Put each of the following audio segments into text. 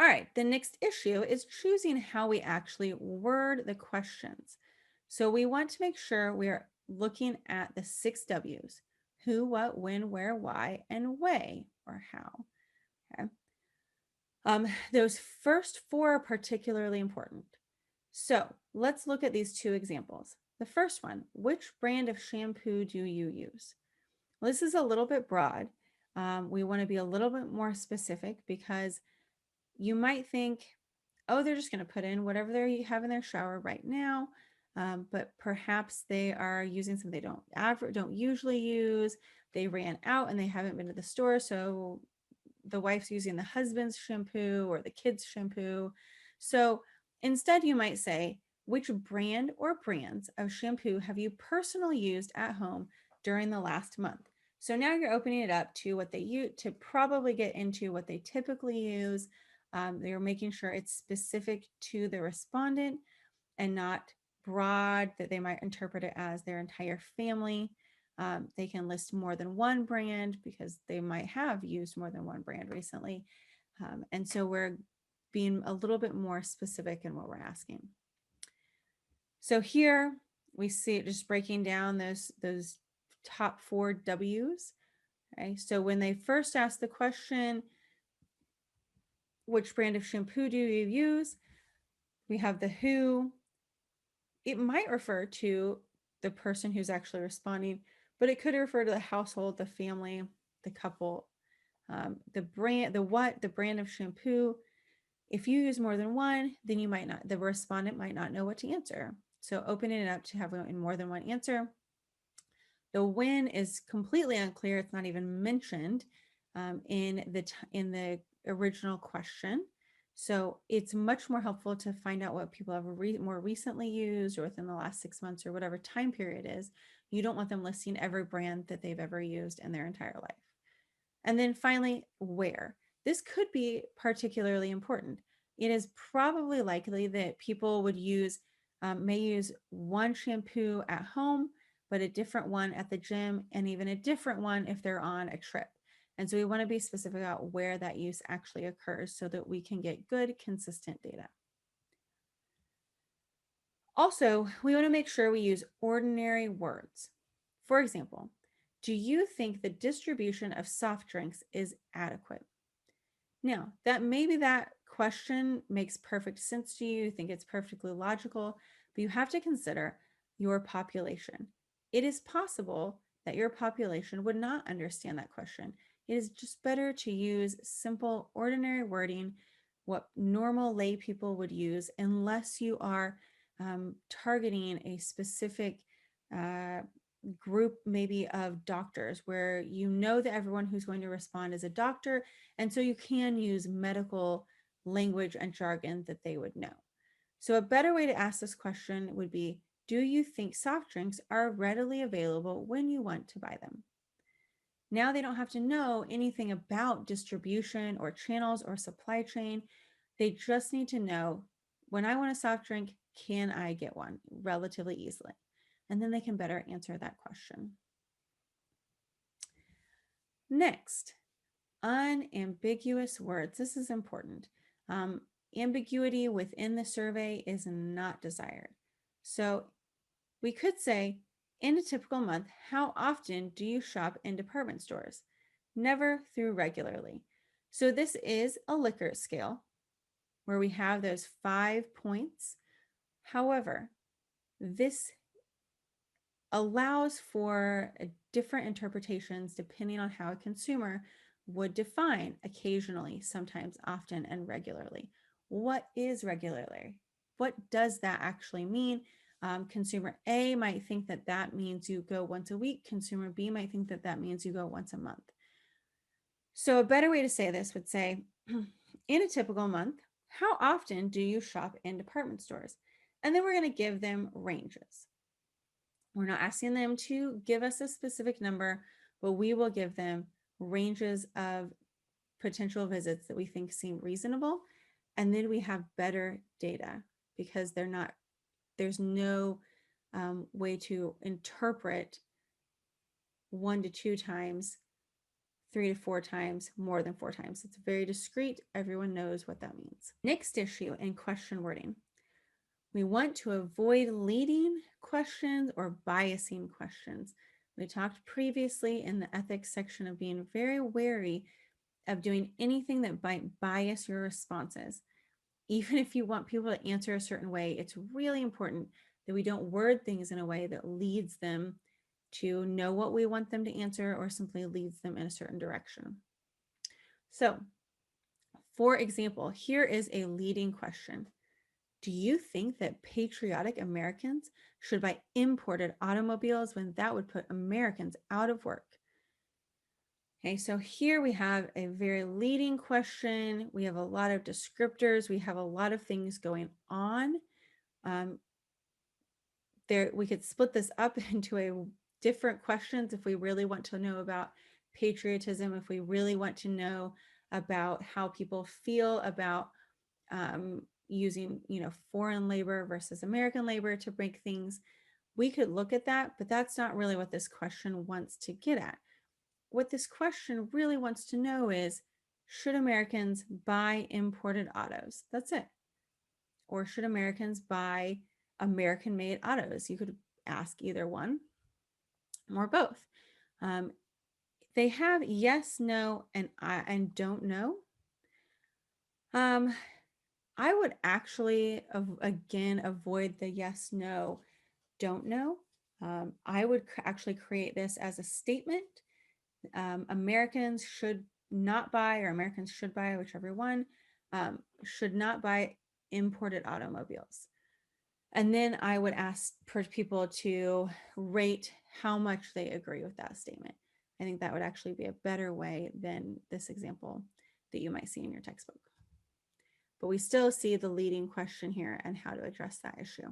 All right, the next issue is choosing how we actually word the questions. So we want to make sure we are looking at the 6 W's: who, what, when, where, why, and way, or how. Okay. Those first 4 are particularly important. So let's look at these 2 examples. The first one, which brand of shampoo do you use? Well, this is a little bit broad. We want to be a little bit more specific because you might think, oh, they're just going to put in whatever they have in their shower right now. But perhaps they are using something they don't usually use. They ran out and they haven't been to the store. So the wife's using the husband's shampoo or the kid's shampoo. So instead, you might say, which brand or brands of shampoo have you personally used at home during the last month? So now you're opening it up to what they use, to probably get into what they typically use. They're making sure it's specific to the respondent and not broad, that they might interpret it as their entire family. They can list more than one brand because they might have used more than one brand recently. And so we're being a little bit more specific in what we're asking. So here we see it just breaking down those top 4 W's. Okay, so when they first ask the question, which brand of shampoo do you use? We have the who. It might refer to the person who's actually responding, but it could refer to the household, the family, the couple, the brand, the what, the brand of shampoo. If you use more than one, then you might not, the respondent might not know what to answer. So opening it up to have more than one answer. The when is completely unclear. It's not even mentioned in the original question. So it's much more helpful to find out what people have more recently used or within the last 6 months or whatever time period is. You don't want them listing every brand that they've ever used in their entire life. And then finally, where. This could be particularly important. It is probably likely that people would may use one shampoo at home, but a different one at the gym, and even a different one if they're on a trip. And so we want to be specific about where that use actually occurs so that we can get good, consistent data. Also, we want to make sure we use ordinary words. For example, do you think the distribution of soft drinks is adequate? Now, maybe that question makes perfect sense to you, think it's perfectly logical, but you have to consider your population. It is possible that your population would not understand that question. It is just better to use simple, ordinary wording, what normal lay people would use, unless you are targeting a specific group maybe of doctors where you know that everyone who's going to respond is a doctor, and so you can use medical language and jargon that they would know. So a better way to ask this question would be, do you think soft drinks are readily available when you want to buy them? Now they don't have to know anything about distribution or channels or supply chain. They just need to know, when I want a soft drink, can I get one relatively easily? And then they can better answer that question. Next, unambiguous words. This is important. Ambiguity within the survey is not desired. So we could say, in a typical month, how often do you shop in department stores? Never through regularly. So this is a Likert scale where we have those 5 points. However, this allows for different interpretations depending on how a consumer would define occasionally, sometimes, often, and regularly. What is regularly? What does that actually mean? Consumer A might think that that means you go once a week. Consumer B might think that that means you go once a month. So a better way to say this would say, in a typical month, how often do you shop in department stores? And then we're going to give them ranges. We're not asking them to give us a specific number, but we will give them ranges of potential visits that we think seem reasonable. And then we have better data because there's no way to interpret 1 to 2 times 3 to 4 times, more than 4 times. It's very discreet. Everyone knows what that means. Next issue in question wording. We want to avoid leading questions or biasing questions. We talked previously in the ethics section of being very wary of doing anything that might bias your responses. Even if you want people to answer a certain way, it's really important that we don't word things in a way that leads them to know what we want them to answer or simply leads them in a certain direction. So, for example, here is a leading question. Do you think that patriotic Americans should buy imported automobiles when that would put Americans out of work? Okay, so here we have a very leading question. We have a lot of descriptors. We have a lot of things going on. We could split this up into different questions if we really want to know about patriotism, if we really want to know about how people feel about using, foreign labor versus American labor to break things. We could look at that, but that's not really what this question wants to get at. What this question really wants to know is, should Americans buy imported autos? That's it. Or should Americans buy American-made autos? You could ask either one or both. They have yes, no, and don't know. I would actually, again, avoid the yes, no, don't know. I would actually create this as a statement. Americans should not buy, or Americans should buy, whichever one, should not buy imported automobiles. And then I would ask for people to rate how much they agree with that statement. I think that would actually be a better way than this example that you might see in your textbook. But we still see the leading question here and how to address that issue.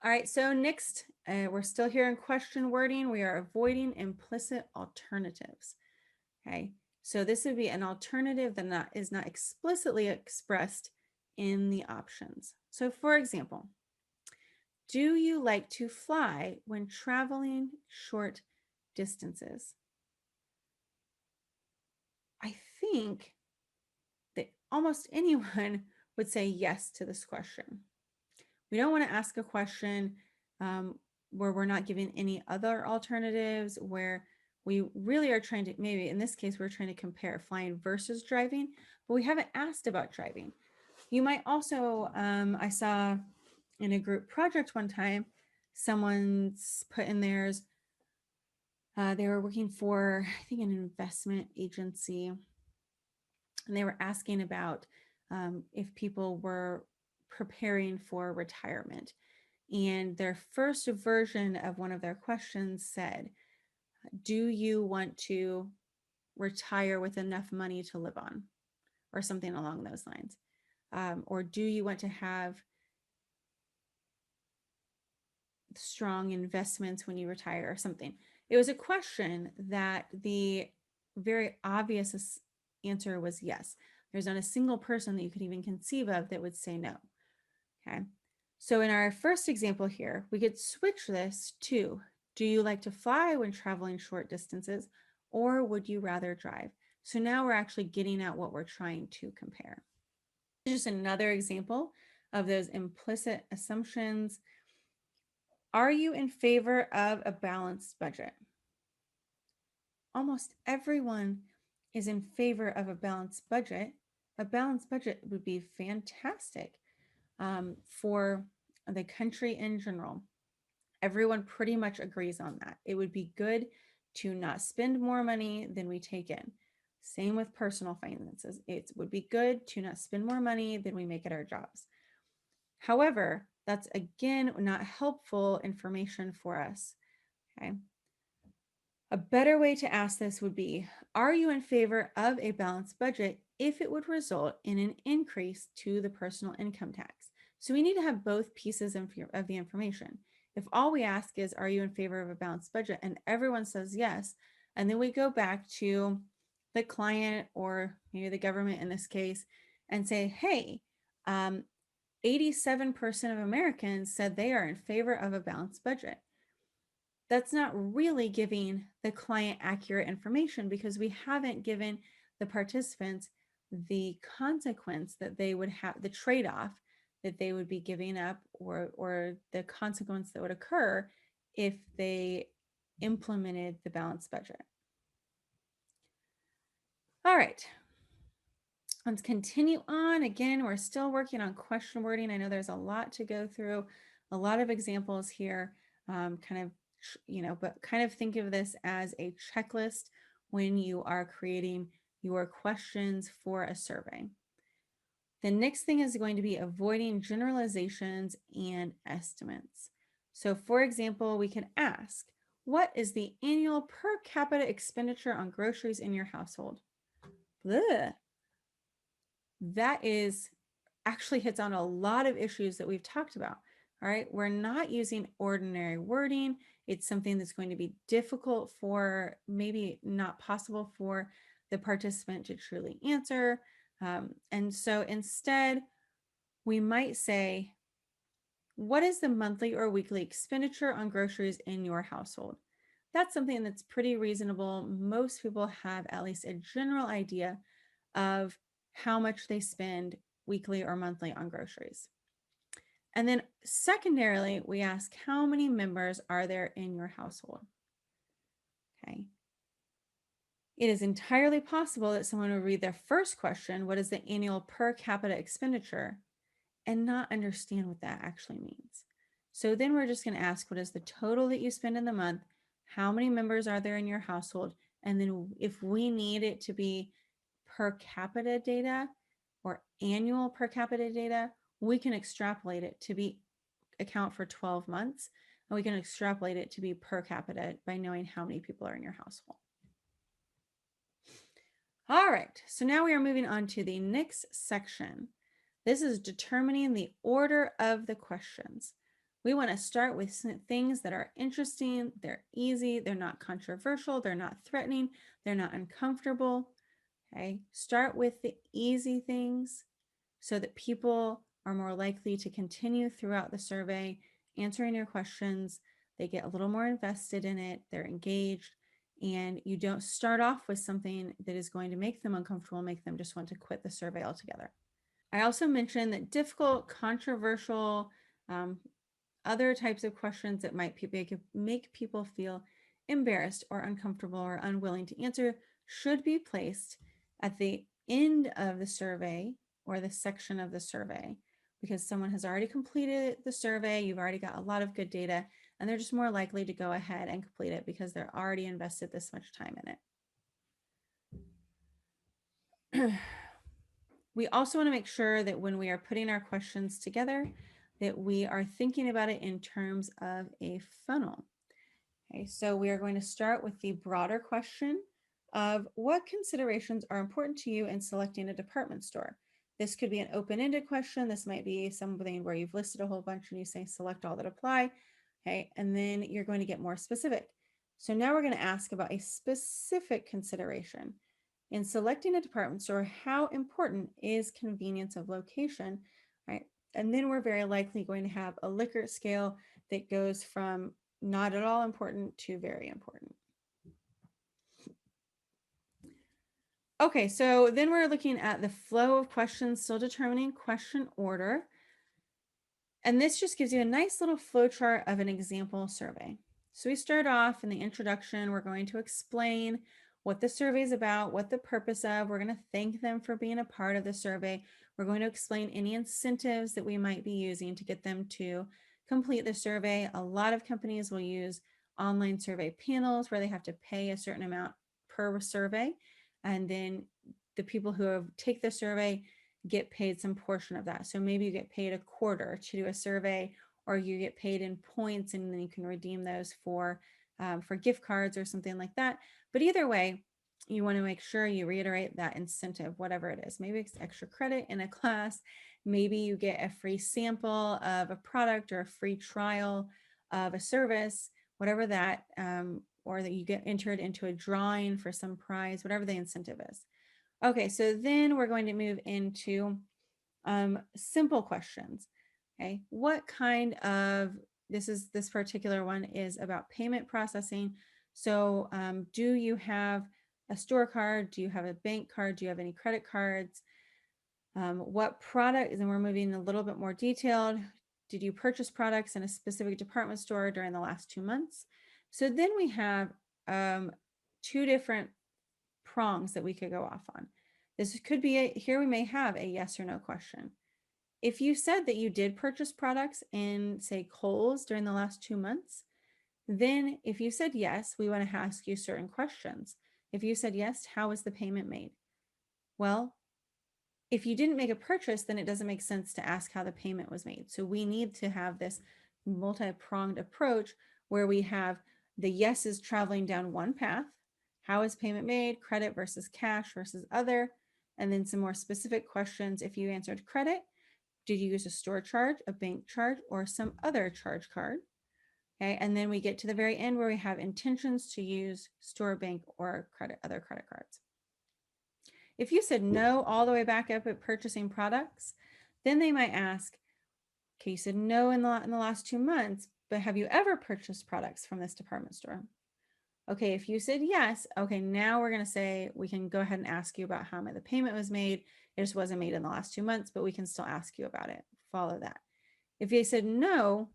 All right, so next, we're still here in question wording. We are avoiding implicit alternatives. Okay, so this would be an alternative that is not explicitly expressed in the options. So for example, do you like to fly when traveling short distances? I think that almost anyone would say yes to this question. We don't want to ask a question where we're not giving any other alternatives, where we really are trying to, maybe in this case, we're trying to compare flying versus driving, but we haven't asked about driving. You might also, I saw in a group project one time, someone's put in theirs, they were working for, I think, an investment agency, and they were asking about if people were preparing for retirement. And their first version of one of their questions said, do you want to retire with enough money to live on? Or something along those lines. Or do you want to have strong investments when you retire, or something? It was a question that the very obvious answer was yes. There's not a single person that you could even conceive of that would say no. Okay. So in our first example here, we could switch this to, do you like to fly when traveling short distances, or would you rather drive? So now we're actually getting at what we're trying to compare. Just another example of those implicit assumptions. Are you in favor of a balanced budget? Almost everyone is in favor of a balanced budget. A balanced budget would be fantastic for the country in general. Everyone pretty much agrees on that. It would be good to not spend more money than we take in. Same with personal finances. It would be good to not spend more money than we make at our jobs. However, that's again not helpful information for us. Okay. A better way to ask this would be, are you in favor of a balanced budget if it would result in an increase to the personal income tax? So we need to have both pieces of the information. If all we ask is, are you in favor of a balanced budget, and everyone says yes, and then we go back to the client, or maybe the government in this case, and say, hey, 87% of Americans said they are in favor of a balanced budget. that's not really giving the client accurate information because we haven't given the participants the consequence that they would have, the trade-off that they would be giving up, or the consequence that would occur if they implemented the balanced budget. All right, let's continue on. Again, we're still working on question wording. I know there's a lot to go through, a lot of examples here, but kind of think of this as a checklist when you are creating your questions for a survey. The next thing is going to be avoiding generalizations and estimates. So for example, we can ask, what is the annual per capita expenditure on groceries in your household? Blech. That is actually hits on a lot of issues that we've talked about. All right, we're not using ordinary wording. It's something that's going to be difficult for, maybe not possible for, the participant to truly answer. And so instead, we might say, what is the monthly or weekly expenditure on groceries in your household? That's something that's pretty reasonable. Most people have at least a general idea of how much they spend weekly or monthly on groceries. And then secondarily, we ask, how many members are there in your household? Okay. It is entirely possible that someone would read their first question, what is the annual per capita expenditure, and not understand what that actually means. So then we're just going to ask, what is the total that you spend in the month? How many members are there in your household? And then if we need it to be per capita data or annual per capita data, we can extrapolate it to be account for 12 months, and we can extrapolate it to be per capita by knowing how many people are in your household. All right, so now we are moving on to the next section. This is determining the order of the questions. We want to start with things that are interesting, they're easy, they're not controversial, they're not threatening, they're not uncomfortable. Okay, start with the easy things so that people are more likely to continue throughout the survey, answering your questions. They get a little more invested in it, they're engaged, and you don't start off with something that is going to make them uncomfortable, make them just want to quit the survey altogether. I also mentioned that difficult, controversial, other types of questions that might make people feel embarrassed or uncomfortable or unwilling to answer should be placed at the end of the survey or the section of the survey, because someone has already completed the survey, you've already got a lot of good data, and they're just more likely to go ahead and complete it because they're already invested this much time in it. We also want to make sure that when we are putting our questions together, that we are thinking about it in terms of a funnel. Okay, so we are going to start with the broader question of what considerations are important to you in selecting a department store. This could be an open-ended question. This might be something where you've listed a whole bunch and you say select all that apply. Okay, and then you're going to get more specific. So now we're going to ask about a specific consideration. In selecting a department store, how important is convenience of location, right? And then we're very likely going to have a Likert scale that goes from not at all important to very important. Okay, so then we're looking at the flow of questions, still determining question order. And this just gives you a nice little flow chart of an example survey. So we start off in the introduction, we're going to explain what the survey is about, what the purpose of, we're going to thank them for being a part of the survey. We're going to explain any incentives that we might be using to get them to complete the survey. A lot of companies will use online survey panels where they have to pay a certain amount per survey. And then the people who take the survey get paid some portion of that. So maybe you get paid a quarter to do a survey, or you get paid in points and then you can redeem those for gift cards or something like that. But either way, you want to make sure you reiterate that incentive, whatever it is. Maybe it's extra credit in a class. Maybe you get a free sample of a product or a free trial of a service, whatever that, or that you get entered into a drawing for some prize, whatever the incentive is. Okay, so then we're going to move into simple questions. Okay, what kind of this particular one is about payment processing. So do you have a store card? Do you have a bank card? Do you have any credit cards? What product, and we're moving a little bit more detailed. Did you purchase products in a specific department store during the last 2 months? So then we have 2 different prongs that we could go off on. This could be, here we may have a yes or no question. If you said that you did purchase products in, say, Kohl's during the last 2 months, then if you said yes, we want to ask you certain questions. If you said yes, how was the payment made? Well, if you didn't make a purchase, then it doesn't make sense to ask how the payment was made. So we need to have this multi-pronged approach where we have the yeses traveling down one path. How is payment made? Credit versus cash versus other. And then some more specific questions. If you answered credit, did you use a store charge, a bank charge, or some other charge card? Okay, and then we get to the very end where we have intentions to use store, bank, or other credit cards. If you said no all the way back up at purchasing products, then they might ask, okay, you said no in the last 2 months, but have you ever purchased products from this department store? Okay, if you said yes, okay, now we're going to say we can go ahead and ask you about how the payment was made. It just wasn't made in the last 2 months, but we can still ask you about it. Follow that. If you said no,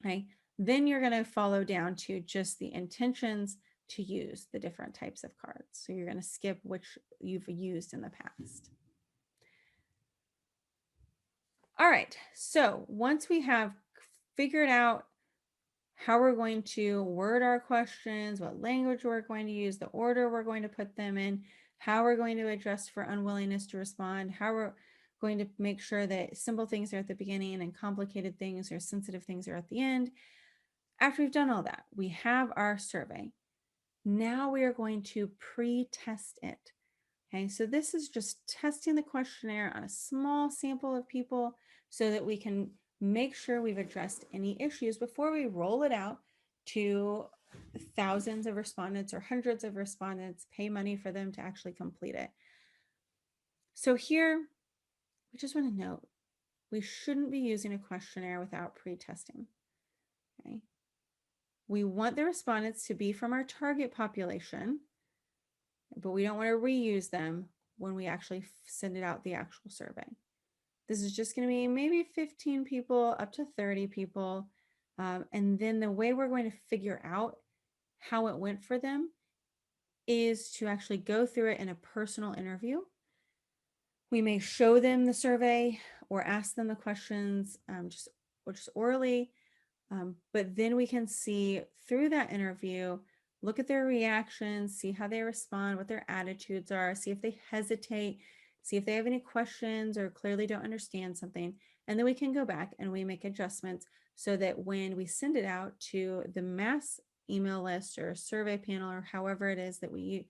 okay, then you're going to follow down to just the intentions to use the different types of cards. So you're going to skip which you've used in the past. All right, so once we have figured out how we're going to word our questions, what language we're going to use, the order we're going to put them in, how we're going to adjust for unwillingness to respond, how we're going to make sure that simple things are at the beginning and complicated things or sensitive things are at the end. After we've done all that, we have our survey. Now we are going to pre-test it. Okay, so this is just testing the questionnaire on a small sample of people so that we can make sure we've addressed any issues before we roll it out to thousands of respondents or hundreds of respondents, pay money for them to actually complete it. So here, we just want to note, we shouldn't be using a questionnaire without pre-testing. Okay. We want the respondents to be from our target population, but we don't want to reuse them when we actually send it out the actual survey. This is just going to be maybe 15 people up to 30 people. And then the way we're going to figure out how it went for them is to actually go through it in a personal interview. We may show them the survey or ask them the questions just orally, but then we can see through that interview, look at their reactions, see how they respond, what their attitudes are, see if they hesitate, see if they have any questions or clearly don't understand something. And then we can go back and we make adjustments so that when we send it out to the mass email list or survey panel or however it is that we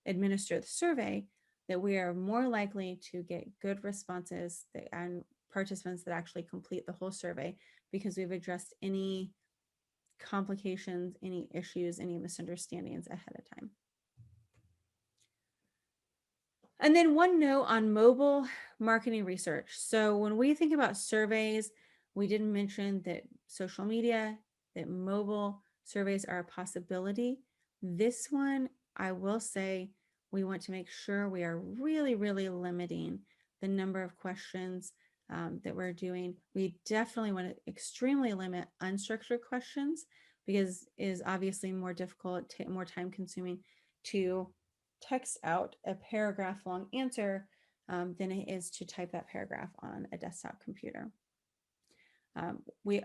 administer the survey, that we are more likely to get good responses and participants that actually complete the whole survey because we've addressed any complications, any issues, any misunderstandings ahead of time. And then one note on mobile marketing research. So when we think about surveys, we didn't mention that social media, that mobile surveys are a possibility. This one, I will say, we want to make sure we are really, really limiting the number of questions that we're doing. We definitely want to extremely limit unstructured questions because it is obviously more difficult, more time consuming to text out a paragraph long answer than it is to type that paragraph on a desktop computer.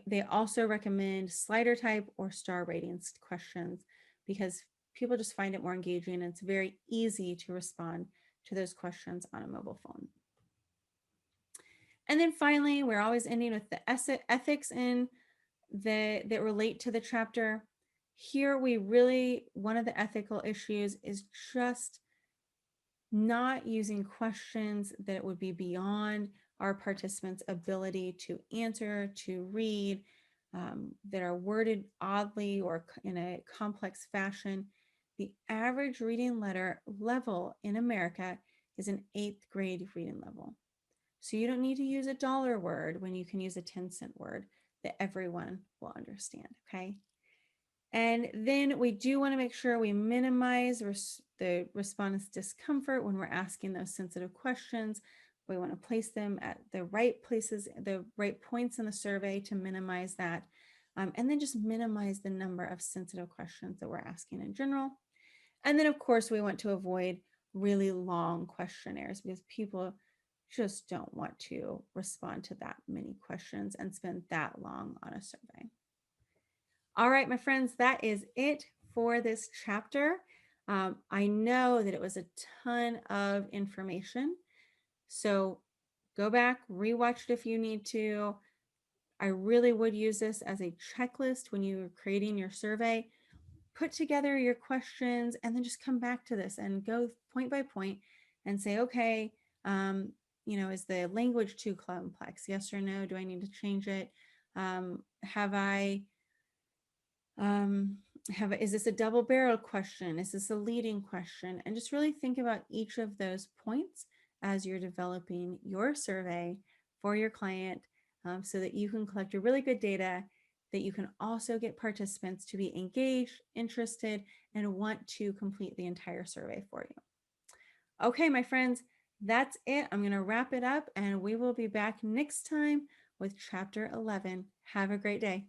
They also recommend slider type or star ratings questions because people just find it more engaging and it's very easy to respond to those questions on a mobile phone. And then finally, we're always ending with the ethics in that relate to the chapter. Here we really, one of the ethical issues is just not using questions that would be beyond our participants' ability to answer, to read, that are worded oddly or in a complex fashion. The average reading level in America is an 8th grade reading level. So you don't need to use a dollar word when you can use a 10-cent word. that everyone will understand, okay? And then we do want to make sure we minimize the respondent's discomfort when we're asking those sensitive questions. We want to place them at the right places, the right points in the survey to minimize that. And then just minimize the number of sensitive questions that we're asking in general. And then, of course, we want to avoid really long questionnaires because people just don't want to respond to that many questions and spend that long on a survey. All right, my friends, that is it for this chapter. I know that it was a ton of information. So go back, rewatch it if you need to. I really would use this as a checklist when you're creating your survey. Put together your questions and then just come back to this and go point by point and say, okay, is the language too complex? Yes or no? Do I need to change it? Is this a double barrel question? Is this a leading question? And just really think about each of those points as you're developing your survey for your client, so that you can collect a really good data, that you can also get participants to be engaged, interested, and want to complete the entire survey for you. Okay, my friends, that's it. I'm going to wrap it up and we will be back next time with chapter 11. Have a great day.